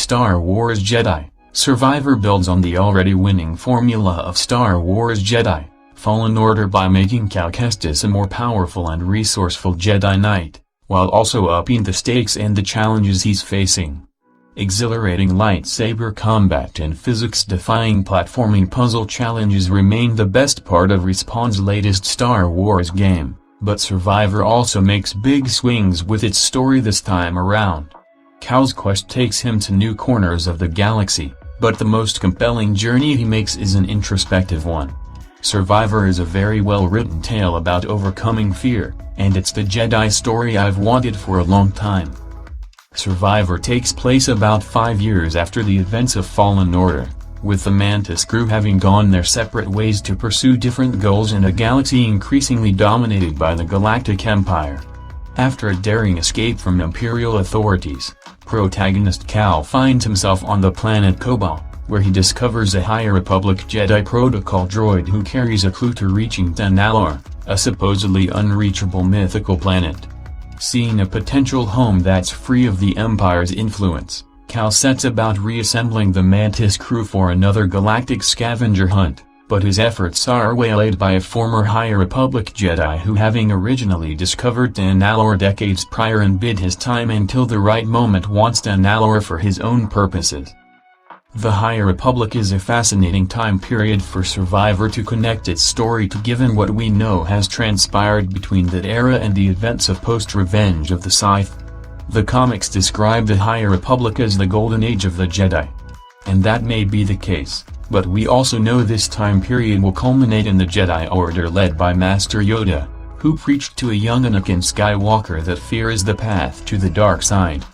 Star Wars Jedi Survivor builds on the already winning formula of Star Wars Jedi Fallen Order by making Cal Kestis a more powerful and resourceful Jedi Knight, while also upping the stakes and the challenges he's facing. Exhilarating lightsaber combat and physics-defying platforming puzzle challenges remain the best part of Respawn's latest Star Wars game, but Survivor also makes big swings with its story this time around. Cal's quest takes him to new corners of the galaxy, but the most compelling journey he makes is an introspective one. Survivor is a very well-written tale about overcoming fear, and it's the Jedi story I've wanted for a long time. Survivor takes place about 5 years after the events of Fallen Order, with the Mantis crew having gone their separate ways to pursue different goals in a galaxy increasingly dominated by the Galactic Empire. After a daring escape from Imperial authorities, protagonist Cal finds himself on the planet Kobol, where he discovers a High Republic Jedi Protocol droid who carries a clue to reaching Tanalorr, a supposedly unreachable mythical planet. Seeing a potential home that's free of the Empire's influence, Cal sets about reassembling the Mantis crew for another galactic scavenger hunt, but his efforts are waylaid by a former High Republic Jedi who, having originally discovered Tanalorr decades prior and bid his time until the right moment, wants Tanalorr for his own purposes. The High Republic is a fascinating time period for Survivor to connect its story to, given what we know has transpired between that era and the events of post-Revenge of the Sith. The comics describe the High Republic as the golden age of the Jedi. And that may be the case, but we also know this time period will culminate in the Jedi Order led by Master Yoda, who preached to a young Anakin Skywalker that fear is the path to the dark side.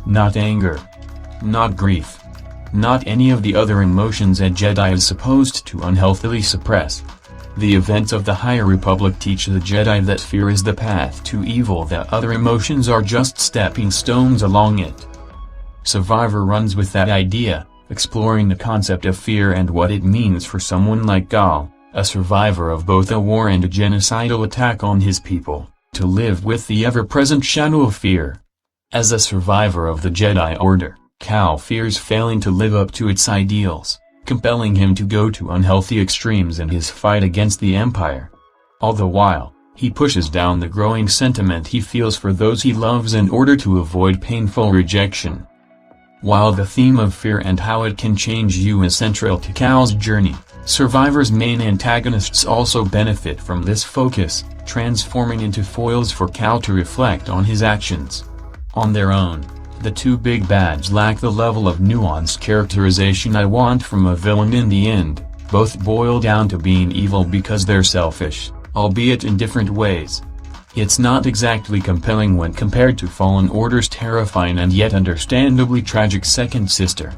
Not anger. Not grief. Not any of the other emotions a Jedi is supposed to unhealthily suppress. The events of the High Republic teach the Jedi that fear is the path to evil, that other emotions are just stepping stones along it. Survivor runs with that idea, exploring the concept of fear and what it means for someone like Cal, a survivor of both a war and a genocidal attack on his people, to live with the ever-present shadow of fear. As a survivor of the Jedi Order, Cal fears failing to live up to its ideals, compelling him to go to unhealthy extremes in his fight against the Empire. All the while, he pushes down the growing sentiment he feels for those he loves in order to avoid painful rejection. While the theme of fear and how it can change you is central to Cal's journey, Survivor's main antagonists also benefit from this focus, transforming into foils for Cal to reflect on his actions. On their own, the two big bads lack the level of nuanced characterization I want from a villain in the end. Both boil down to being evil because they're selfish, albeit in different ways. It's not exactly compelling when compared to Fallen Order's terrifying and yet understandably tragic second sister.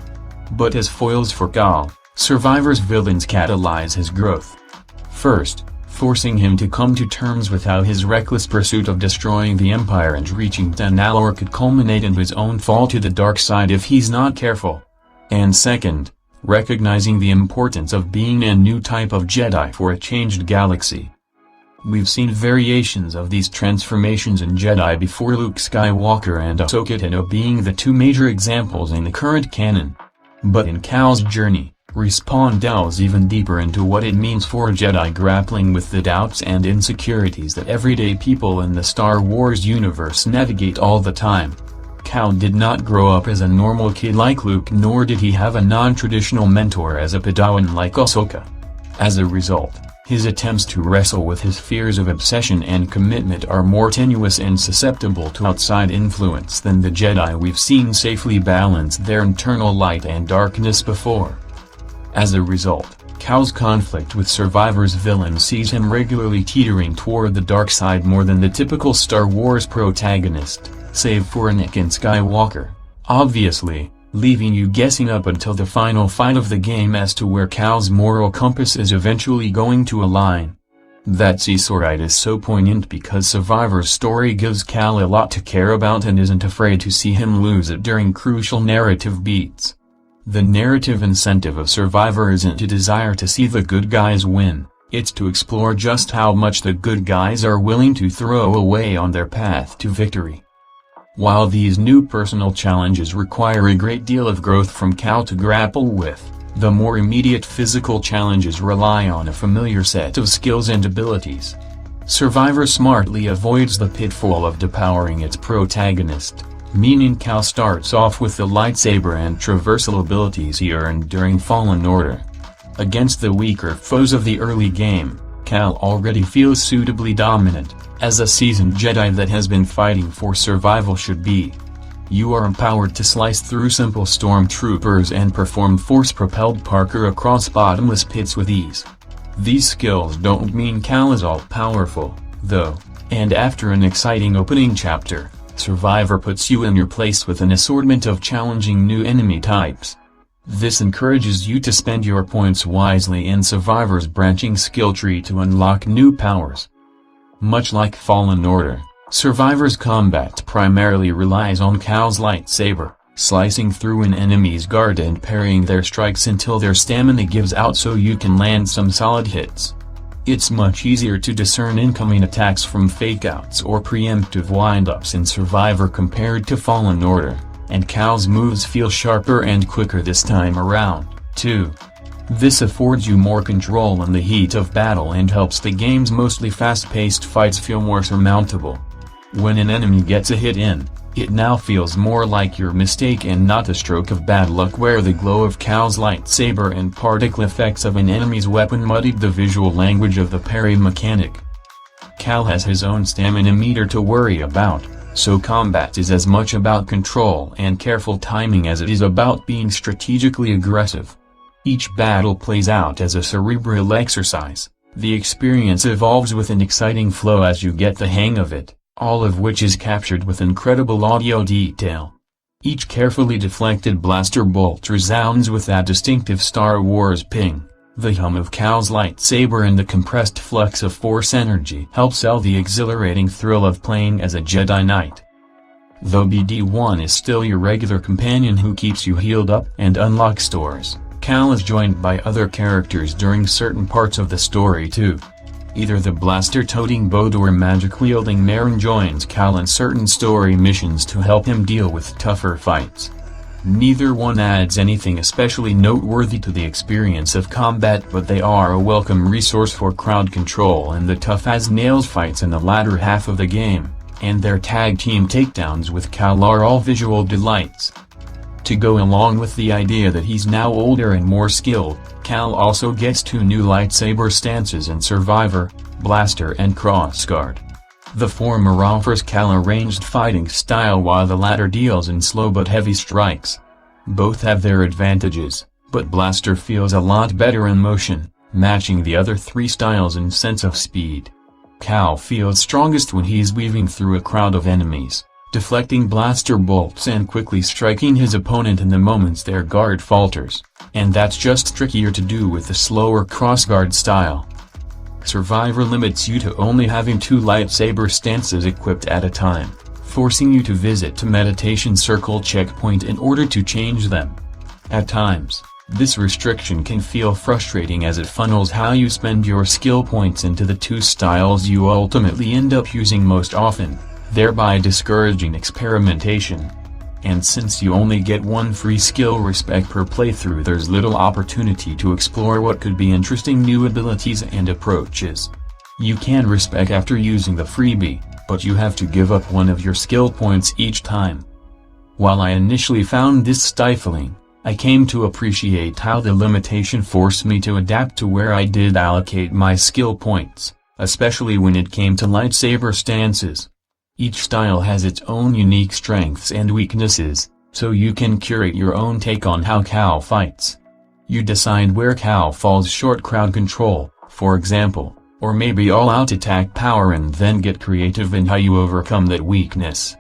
But as foils for Cal, Survivor's villains catalyze his growth. First, forcing him to come to terms with how his reckless pursuit of destroying the Empire and reaching Tanalorr could culminate in his own fall to the dark side if he's not careful. And second, recognizing the importance of being a new type of Jedi for a changed galaxy. We've seen variations of these transformations in Jedi before, Luke Skywalker and Ahsoka Tano being the two major examples in the current canon. But in Cal's journey, Respawn delves even deeper into what it means for a Jedi grappling with the doubts and insecurities that everyday people in the Star Wars universe navigate all the time. Cal did not grow up as a normal kid like Luke, nor did he have a non-traditional mentor as a Padawan like Ahsoka. As a result, his attempts to wrestle with his fears of obsession and commitment are more tenuous and susceptible to outside influence than the Jedi we've seen safely balance their internal light and darkness before. As a result, Cal's conflict with Survivor's villain sees him regularly teetering toward the dark side more than the typical Star Wars protagonist, save for Anakin Skywalker, obviously, leaving you guessing up until the final fight of the game as to where Cal's moral compass is eventually going to align. That seesaw ride is so poignant because Survivor's story gives Cal a lot to care about and isn't afraid to see him lose it during crucial narrative beats. The narrative incentive of Survivor isn't to desire to see the good guys win, it's to explore just how much the good guys are willing to throw away on their path to victory. While these new personal challenges require a great deal of growth from Cal to grapple with, the more immediate physical challenges rely on a familiar set of skills and abilities. Survivor smartly avoids the pitfall of depowering its protagonist, meaning Cal starts off with the lightsaber and traversal abilities he earned during Fallen Order. Against the weaker foes of the early game, Cal already feels suitably dominant, as a seasoned Jedi that has been fighting for survival should be. You are empowered to slice through simple stormtroopers and perform force-propelled parkour across bottomless pits with ease. These skills don't mean Cal is all-powerful, though, and after an exciting opening chapter, Survivor puts you in your place with an assortment of challenging new enemy types. This encourages you to spend your points wisely in Survivor's branching skill tree to unlock new powers. Much like Fallen Order, Survivor's combat primarily relies on Cal's lightsaber, slicing through an enemy's guard and parrying their strikes until their stamina gives out so you can land some solid hits. It's much easier to discern incoming attacks from fake-outs or preemptive wind-ups in Survivor compared to Fallen Order, and Cal's moves feel sharper and quicker this time around, too. This affords you more control in the heat of battle and helps the game's mostly fast-paced fights feel more surmountable. When an enemy gets a hit in, it now feels more like your mistake and not a stroke of bad luck, where the glow of Cal's lightsaber and particle effects of an enemy's weapon muddied the visual language of the parry mechanic. Cal has his own stamina meter to worry about, so combat is as much about control and careful timing as it is about being strategically aggressive. Each battle plays out as a cerebral exercise. The experience evolves with an exciting flow as you get the hang of it, all of which is captured with incredible audio detail. Each carefully deflected blaster bolt resounds with that distinctive Star Wars ping. The hum of Cal's lightsaber and the compressed flux of Force energy help sell the exhilarating thrill of playing as a Jedi Knight. Though BD-1 is still your regular companion who keeps you healed up and unlocks doors, Cal is joined by other characters during certain parts of the story too. Either the blaster-toting Bode or magic-wielding Marin joins Cal in certain story missions to help him deal with tougher fights. Neither one adds anything especially noteworthy to the experience of combat, but they are a welcome resource for crowd control and the tough-as-nails fights in the latter half of the game, and their tag team takedowns with Cal are all visual delights. To go along with the idea that he's now older and more skilled, Cal also gets 2 new lightsaber stances in Survivor, Blaster and Crossguard. The former offers Cal a ranged fighting style while the latter deals in slow but heavy strikes. Both have their advantages, but Blaster feels a lot better in motion, matching the other 3 styles in sense of speed. Cal feels strongest when he's weaving through a crowd of enemies, deflecting blaster bolts and quickly striking his opponent in the moments their guard falters, and that's just trickier to do with the slower crossguard style. Survivor limits you to only having 2 lightsaber stances equipped at a time, forcing you to visit a meditation circle checkpoint in order to change them. At times, this restriction can feel frustrating as it funnels how you spend your skill points into the 2 styles you ultimately end up using most often, thereby discouraging experimentation. And since you only get 1 free skill respec per playthrough, there's little opportunity to explore what could be interesting new abilities and approaches. You can respec after using the freebie, but you have to give up 1 of your skill points each time. While I initially found this stifling, I came to appreciate how the limitation forced me to adapt to where I did allocate my skill points, especially when it came to lightsaber stances. Each style has its own unique strengths and weaknesses, so you can curate your own take on how Cal fights. You decide where Cal falls short crowd control, for example, or maybe all-out attack power, and then get creative in how you overcome that weakness.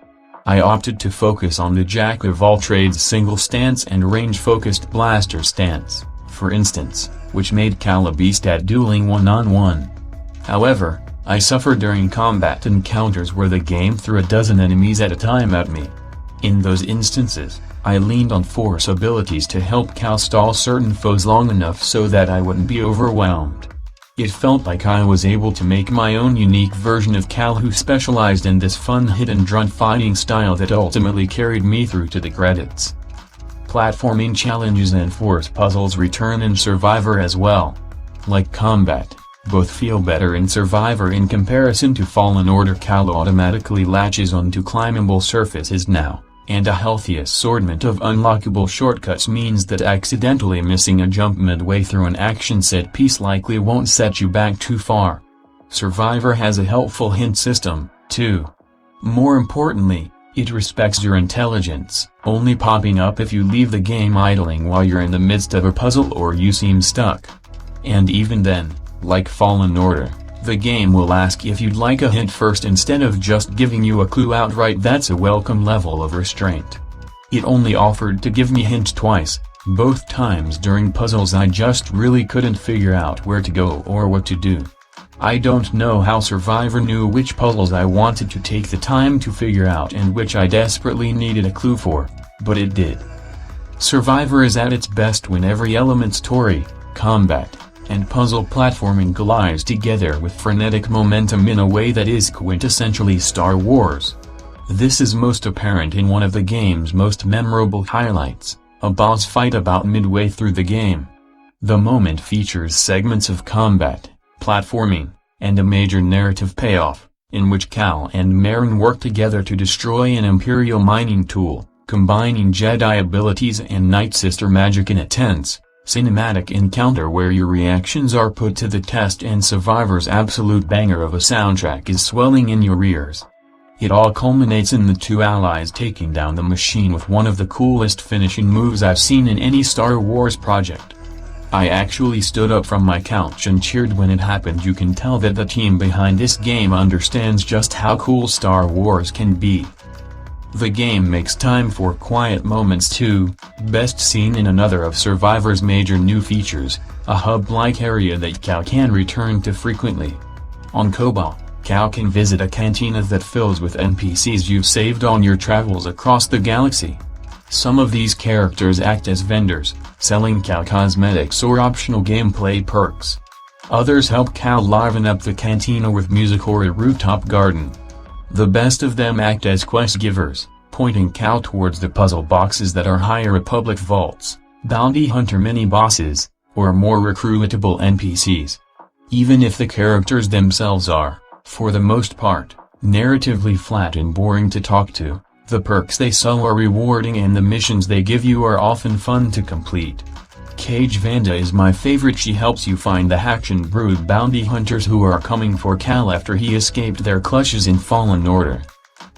I opted to focus on the jack-of-all-trades single stance and range-focused blaster stance, for instance, which made Cal a beast at dueling one-on-one. However, I suffered during combat encounters where the game threw a dozen enemies at a time at me. In those instances, I leaned on force abilities to help Cal stall certain foes long enough so that I wouldn't be overwhelmed. It felt like I was able to make my own unique version of Cal, who specialized in this fun hit-and-run fighting style that ultimately carried me through to the credits. Platforming challenges and force puzzles return in Survivor as well. Like combat, both feel better in Survivor in comparison to Fallen Order. Cal automatically latches onto climbable surfaces now, and a healthy assortment of unlockable shortcuts means that accidentally missing a jump midway through an action set piece likely won't set you back too far. Survivor has a helpful hint system, too. More importantly, it respects your intelligence, only popping up if you leave the game idling while you're in the midst of a puzzle or you seem stuck. And even then, like Fallen Order, the game will ask if you'd like a hint first instead of just giving you a clue outright. That's a welcome level of restraint. It only offered to give me hints twice, both times during puzzles I just really couldn't figure out where to go or what to do. I don't know how Survivor knew which puzzles I wanted to take the time to figure out and which I desperately needed a clue for, but it did. Survivor is at its best when every element, story, combat, and puzzle platforming collides together with frenetic momentum in a way that is quintessentially Star Wars. This is most apparent in one of the game's most memorable highlights, a boss fight about midway through the game. The moment features segments of combat, platforming, and a major narrative payoff, in which Cal and Merrin work together to destroy an Imperial mining tool, combining Jedi abilities and Night Sister magic in a tense, cinematic encounter where your reactions are put to the test and Survivor's absolute banger of a soundtrack is swelling in your ears. It all culminates in the two allies taking down the machine with one of the coolest finishing moves I've seen in any Star Wars project. I actually stood up from my couch and cheered when it happened. You can tell that the team behind this game understands just how cool Star Wars can be. The game makes time for quiet moments too, best seen in another of Survivor's major new features, a hub-like area that Cal can return to frequently. On Kobol, Cal can visit a cantina that fills with NPCs you've saved on your travels across the galaxy. Some of these characters act as vendors, selling Cal cosmetics or optional gameplay perks. Others help Cal liven up the cantina with music or a rooftop garden. The best of them act as quest givers, pointing Cal towards the puzzle boxes that are High Republic vaults, bounty hunter mini-bosses, or more recruitable NPCs. Even if the characters themselves are, for the most part, narratively flat and boring to talk to, the perks they sell are rewarding and the missions they give you are often fun to complete. Cage Vanda is my favorite. She helps you find the Haction Brood bounty hunters who are coming for Cal after he escaped their clutches in Fallen Order.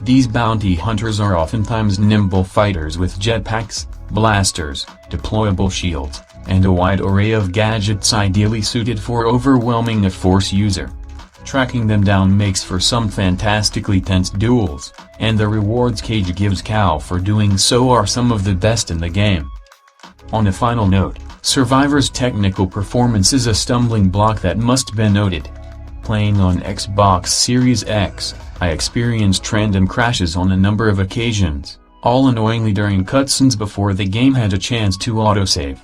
These bounty hunters are oftentimes nimble fighters with jetpacks, blasters, deployable shields, and a wide array of gadgets ideally suited for overwhelming a Force user. Tracking them down makes for some fantastically tense duels, and the rewards Cage gives Cal for doing so are some of the best in the game. On a final note, Survivor's technical performance is a stumbling block that must be noted. Playing on Xbox Series X, I experienced random crashes on a number of occasions, all annoyingly during cutscenes before the game had a chance to autosave.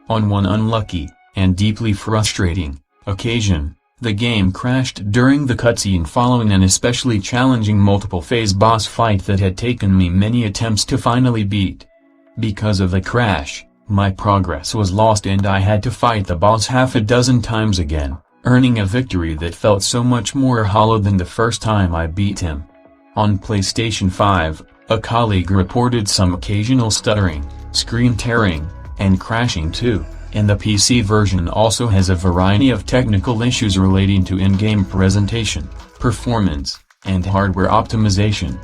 On one unlucky, and deeply frustrating, occasion, the game crashed during the cutscene following an especially challenging multiple-phase boss fight that had taken me many attempts to finally beat. Because of the crash, my progress was lost and I had to fight the boss half a dozen times again, earning a victory that felt so much more hollow than the first time I beat him. On PlayStation 5, a colleague reported some occasional stuttering, screen tearing, and crashing too, and the PC version also has a variety of technical issues relating to in-game presentation, performance, and hardware optimization.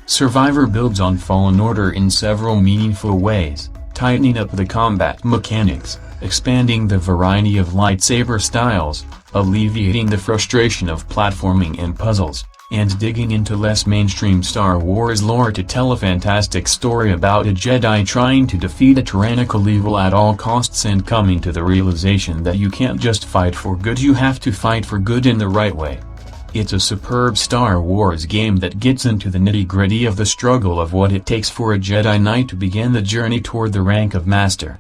Survivor builds on Fallen Order in several meaningful ways, tightening up the combat mechanics, expanding the variety of lightsaber styles, alleviating the frustration of platforming and puzzles, and digging into less mainstream Star Wars lore to tell a fantastic story about a Jedi trying to defeat a tyrannical evil at all costs and coming to the realization that you can't just fight for good, you have to fight for good in the right way. It's a superb Star Wars game that gets into the nitty-gritty of the struggle of what it takes for a Jedi Knight to begin the journey toward the rank of Master.